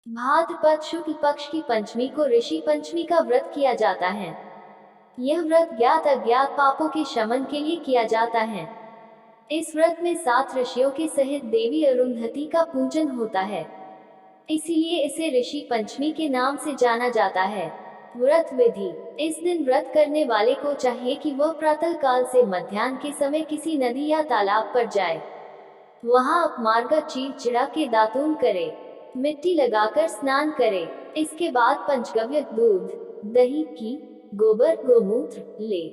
भाद्रपद शुक्ल पक्ष की पंचमी को ऋषि पंचमी का व्रत किया जाता है। यह व्रत ज्ञात अज्ञात पापों के शमन के लिए किया जाता है। इस व्रत में 7 ऋषियों के सहित देवी अरुंधति का पूजन होता है, इसीलिए इसे ऋषि पंचमी के नाम से जाना जाता है। व्रत विधि। इस दिन व्रत करने वाले को चाहिए कि वह प्रातः काल से मध्याह्न के समय किसी नदी या तालाब पर जाए, वहां अपमार्ग चीर चिड़ा के दातून करे, मिट्टी लगाकर स्नान करे। इसके बाद पंचगव्य दूध, दही, घी, गोबर, गोमूत्र ले।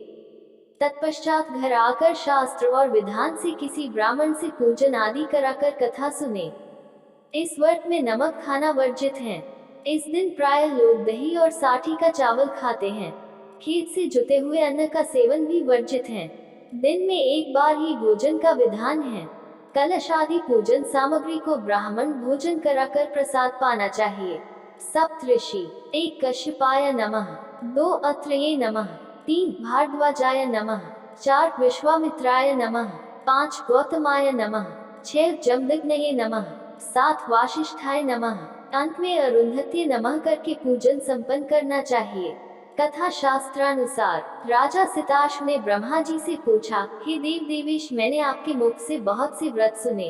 तत्पश्चात घर आकर शास्त्र और विधान से किसी ब्राह्मण से पूजन आदि कराकर कथा सुने। इस व्रत में नमक खाना वर्जित है। इस दिन प्रायः लोग दही और साठी का चावल खाते हैं। खेत से जुते हुए अन्न का सेवन भी वर्जित है। दिन में एक बार ही भोजन का विधान है। कलश आदि पूजन सामग्री को ब्राह्मण भोजन कराकर प्रसाद पाना चाहिए। सप्तऋषि। 1 कश्यपाय नमः, 2 अत्रेये नमः, 3 भारद्वाजाय नमः, 4 विश्वामित्राय नमः, 5 गौतमाय नमः, 6 जमदग्नये नमः, 7 वासिष्ठाय नमः, अंत में अरुंधति नमः करके पूजन संपन्न करना चाहिए। कथा शास्त्रानुसार राजा सिताश्व ने ब्रह्मा जी से पूछा, हे देव देवेश, मैंने आपके मुख से बहुत से व्रत सुने।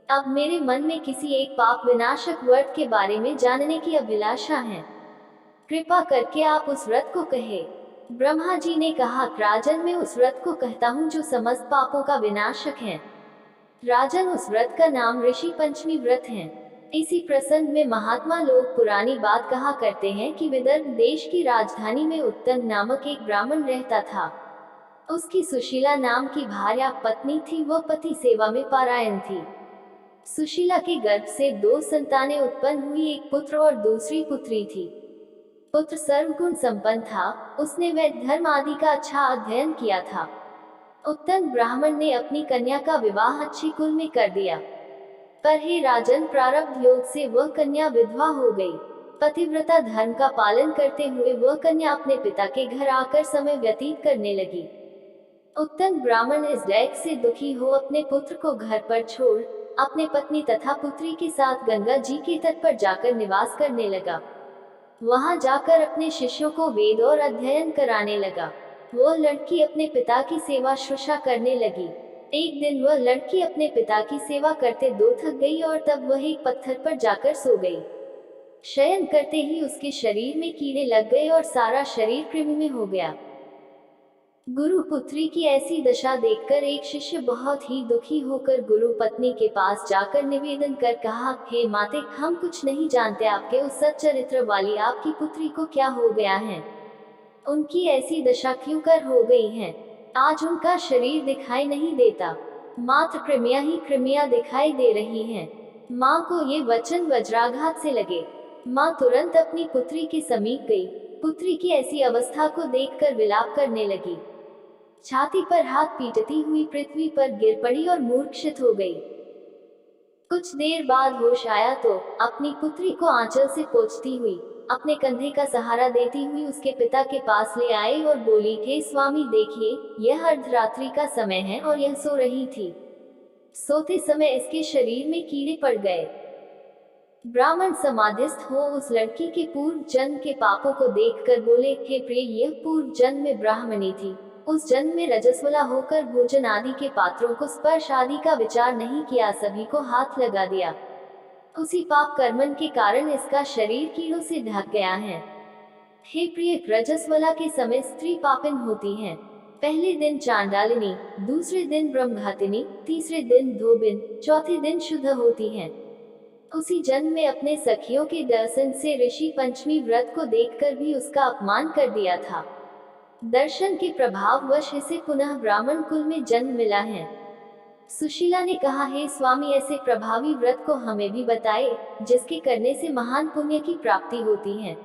अब मेरे मन में किसी एक पाप विनाशक व्रत के बारे में जानने की अभिलाषा है। कृपा करके आप उस व्रत को कहे। ब्रह्मा जी ने कहा, राजन, मैं उस व्रत को कहता हूँ जो समस्त पापों का विनाशक है। राजन, उस व्रत का नाम ऋषि पंचमी व्रत है। इसी प्रसंग में महात्मा लोग पुरानी बात कहा करते हैं कि विदर्भ देश की राजधानी में उत्तम नामक एक ब्राह्मण रहता था। उसकी सुशीला नाम की भार्या पत्नी थी। वह पति सेवा में पारायण थी। सुशीला के गर्भ से 2 संतानें उत्पन्न हुई, एक पुत्र और दूसरी पुत्री थी। पुत्र सर्वगुण संपन्न था। उसने वेद धर्म आदि का अच्छा अध्ययन किया था। उत्तम ब्राह्मण ने अपनी कन्या का विवाह अच्छे कुल में कर दिया, पर हे राजन, प्रारब्ध योग से वह कन्या विधवा हो गई। पतिव्रता धर्म का पालन करते हुए वह कन्या अपने पिता के घर आकर समय व्यतीत करने लगी। उत्तम ब्राह्मण इस दैख से दुखी हो अपने पुत्र को घर पर छोड़ अपने पत्नी तथा पुत्री के साथ गंगा जी के तट पर जाकर निवास करने लगा। वहां जाकर अपने शिष्यों को वेद और अध्ययन कराने लगा। वह लड़की अपने पिता की सेवा शुश्रूषा करने लगी। एक दिन वह लड़की अपने पिता की सेवा करते दो थक गई और तब वह एक पत्थर पर जाकर सो गई। शयन करते ही उसके शरीर में कीड़े लग गए और सारा शरीर कृमि में हो गया। गुरु पुत्री की ऐसी दशा देखकर एक शिष्य बहुत ही दुखी होकर गुरु पत्नी के पास जाकर निवेदन कर कहा, हे माते, हम कुछ नहीं जानते, आपके उस सच्चरित्र वाली आपकी पुत्री को क्या हो गया है? उनकी ऐसी दशा क्यों कर हो गई है? आज उनका शरीर दिखाई नहीं देता, मात्र कृमियां ही कृमियां दिखाई दे रही हैं। माँ को ये वचन वज्राघात से लगे। माँ तुरंत अपनी पुत्री के समीप गई। पुत्री की ऐसी अवस्था को देखकर विलाप करने लगी। छाती पर हाथ पीटती हुई पृथ्वी पर गिर पड़ी और मूर्छित हो गई। कुछ देर बाद होश आया तो अपनी पुत्री को आंचल से पोंछती हुई अपने कंधे का सहारा देती हुई उसके पिता के पास ले आई और बोली, हे स्वामी, देखिए, यह अर्धरात्रि का समय है और यह सो रही थी। सोते समय इसके शरीर में कीड़े पड़ गए। ब्राह्मण समाधिस्थ हो उस लड़की के पूर्व जन्म के पापों को देखकर बोले, हे प्रिय, यह पूर्व जन्म में ब्राह्मणी थी। उस जन्म में रजस्वला होकर भोजन आदि के पात्रों को स्पर्श आदि का विचार नहीं किया, सभी को हाथ लगा दिया। उसी पाप कर्मन के कारण इसका शरीर कीड़ों से ढक गया है। हे प्रिय, रजस्वला के समय स्त्री पापिन होती है। पहले दिन चांडालिनी, दूसरे दिन ब्रह्मघातिनी, तीसरे दिन धोबिन, चौथे दिन शुद्ध होती है। उसी जन्म में अपने सखियों के दर्शन से ऋषि पंचमी व्रत को देखकर भी उसका अपमान कर दिया था। दर्शन के प्रभाव वश इसे पुनः ब्राह्मण कुल में जन्म मिला है। सुशीला ने कहा, हे स्वामी, ऐसे प्रभावी व्रत को हमें भी बताए, जिसके करने से महान पुण्य की प्राप्ति होती है।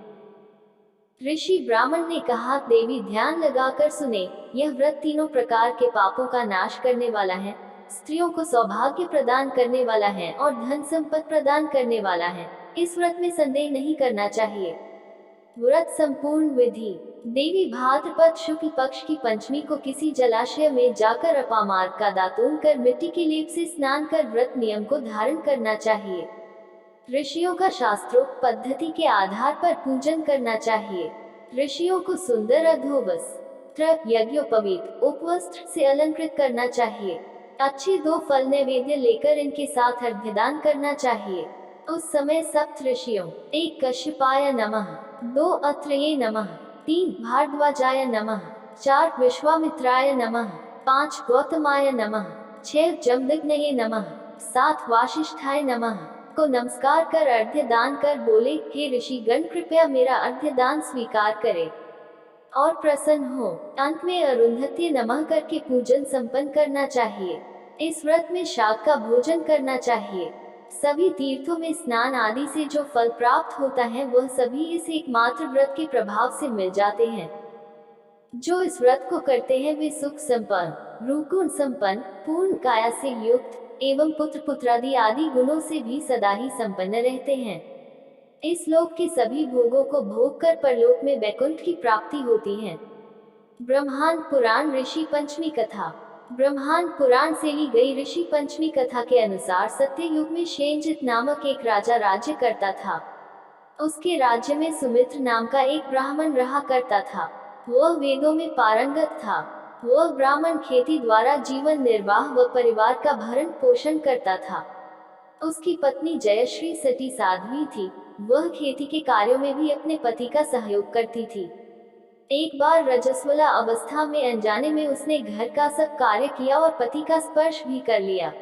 ऋषि ब्राह्मण ने कहा, देवी, ध्यान लगाकर सुने, यह व्रत तीनों प्रकार के पापों का नाश करने वाला है, स्त्रियों को सौभाग्य प्रदान करने वाला है और धन संपत्ति प्रदान करने वाला है। इस व्रत में संदेह नहीं करना चाहिए। व्रत संपूर्ण विधि। देवी भाद्रपद शुक्ल पक्ष की पंचमी को किसी जलाशय में जाकर अपामार्ग का दातून कर मिट्टी के लेप से स्नान कर व्रत नियम को धारण करना चाहिए। ऋषियों का शास्त्रोक्त पद्धति के आधार पर पूजन करना चाहिए। ऋषियों को सुंदर अधोवस्त्र, यज्ञोपवीत, उपवस्त्र से अलंकृत करना चाहिए। अच्छे 2 फल नैवेद्य लेकर इनके साथ अर्घ्यदान करना चाहिए। उस समय सप्त ऋषियों 1 कश्यपाय नमः, 2 अत्रेय नमः, 3 भारद्वाजाय नमः, 4 विश्वामित्राय नमः, 5 गौतमाय नमः, 6 जमदग्नये नमः, 7 वासिष्ठाय नमः को नमस्कार कर अर्घ्य दान कर बोले, हे ऋषिगण कृपया मेरा अर्घ्य दान स्वीकार करें और प्रसन्न हो। अंत में अरुंधत्य नमः करके पूजन संपन्न करना चाहिए। इस व्रत में शाक का भोजन करना चाहिए। सभी तीर्थों में स्नान आदि से जो फल प्राप्त होता है वह सभी इस एकमात्र व्रत के प्रभाव से मिल जाते हैं। जो इस व्रत को करते हैं वे सुख संपन्न, रूपगुण संपन्न, पूर्ण काया से युक्त एवं पुत्र पुत्रादि आदि गुणों से भी सदा ही संपन्न रहते हैं। इस लोक के सभी भोगों को भोग कर परलोक में वैकुंठ की प्राप्ति होती है। ब्रह्मांड पुराण ऋषि पंचमी कथा। ब्रह्मांड पुराण से ली गई ऋषि पंचमी कथा के अनुसार सत्ययुग में शेनजित नामक एक राजा राज्य करता था। उसके राज्य में सुमित्र नाम का एक ब्राह्मण रहा करता था। वह वेदों में पारंगत था। वह ब्राह्मण खेती द्वारा जीवन निर्वाह व परिवार का भरण पोषण करता था। उसकी पत्नी जयश्री सती साध्वी थी। वह खेती के कार्यों में भी अपने पति का सहयोग करती थी। एक बार रजस्वला अवस्था में अनजाने में उसने घर का सब कार्य किया और पति का स्पर्श भी कर लिया।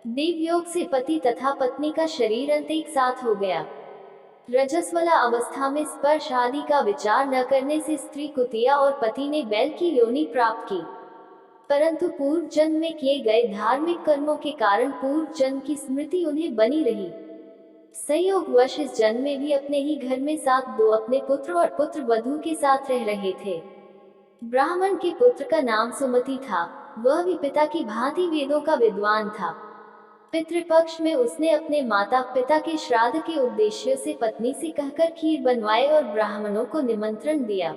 देवयोग से पति तथा पत्नी का शरीर अंत एक साथ हो गया। रजस्वला अवस्था में स्पर्श आदि का विचार न करने से स्त्री कुतिया और पति ने बैल की योनि प्राप्त की, परंतु पूर्व जन्म में किए गए धार्मिक कर्मों के कारण पूर्व जन्म की स्मृति उन्हें बनी रही। संयोगवश इस जन्म में भी अपने ही घर में साथ 2 अपने पुत्र और पुत्र वधू के साथ रह रहे थे। ब्राह्मण के पुत्र का नाम सुमति था। वह भी पिता की भांति वेदों का विद्वान था। पितृपक्ष में उसने अपने माता पिता के श्राद्ध के उद्देश्य से पत्नी से कहकर खीर बनवाए और ब्राह्मणों को निमंत्रण दिया।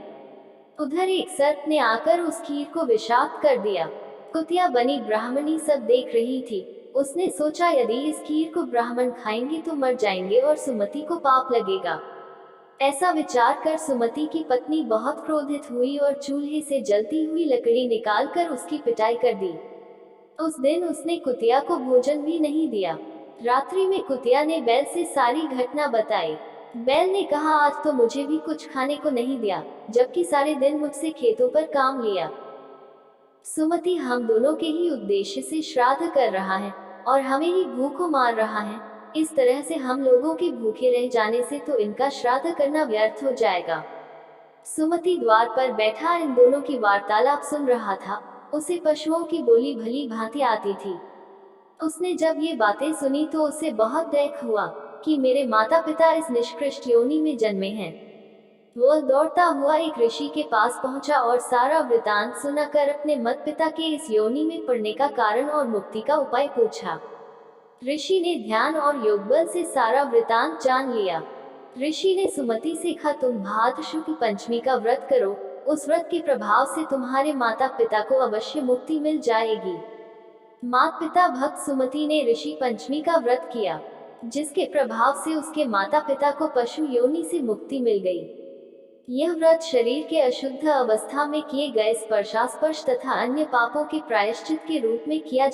उधर एक सर्प ने आकर उस खीर को विषाक्त कर दिया। कुतिया बनी ब्राह्मणी सब देख रही थी। उसने सोचा यदि इस खीर को ब्राह्मण खाएंगे तो मर जाएंगे और सुमति को पाप लगेगा। ऐसा विचार कर सुमति की पत्नी बहुत क्रोधित हुई और चूल्हे से जलती हुई लकड़ी निकालकर उसकी पिटाई कर दी। उस दिन उसने कुतिया को भोजन भी नहीं दिया। रात्रि में कुतिया ने बैल से सारी घटना बताई। बैल ने कहा, आज तो मुझे भी कुछ खाने को नहीं दिया, जबकि सारे दिन मुझसे खेतों पर काम लिया। सुमति हम दोनों के ही उद्देश्य से श्राद्ध कर रहा है और हमें ही भूखों मार रहा है। इस तरह से हम लोगों के भूखे रह जाने से तो इनका श्राद्ध करना व्यर्थ हो जाएगा। सुमति द्वार पर बैठा इन दोनों की वार्तालाप सुन रहा था। उसे पशुओं की बोली भली भांति आती थी। उसने जब ये बातें सुनी तो उसे बहुत दुख हुआ कि मेरे माता पिता इस निष्कृष्ट योनि में जन्मे हैं। वह दौड़ता हुआ एक ऋषि के पास पहुंचा और सारा वृतांत सुनाकर अपने माता पिता के इस योनि में पड़ने का कारण और मुक्ति का उपाय पूछा। ऋषि ने ध्यान और योग बल से सारा वृतांत जान लिया। ऋषि ने सुमति से कहा, तुम भाद्र शुक्ल पंचमी का व्रत करो। उस व्रत के प्रभाव से तुम्हारे माता पिता को अवश्य मुक्ति मिल जाएगी। माता पिता भक्त सुमति ने ऋषि पंचमी का व्रत किया, जिसके प्रभाव से उसके माता पिता को पशु योनि से मुक्ति मिल गई। यह व्रत शरीर के अशुद्ध अवस्था में किए गए स्पर्शास्पर्श तथा अन्य पापों के प्रायश्चित के रूप में किया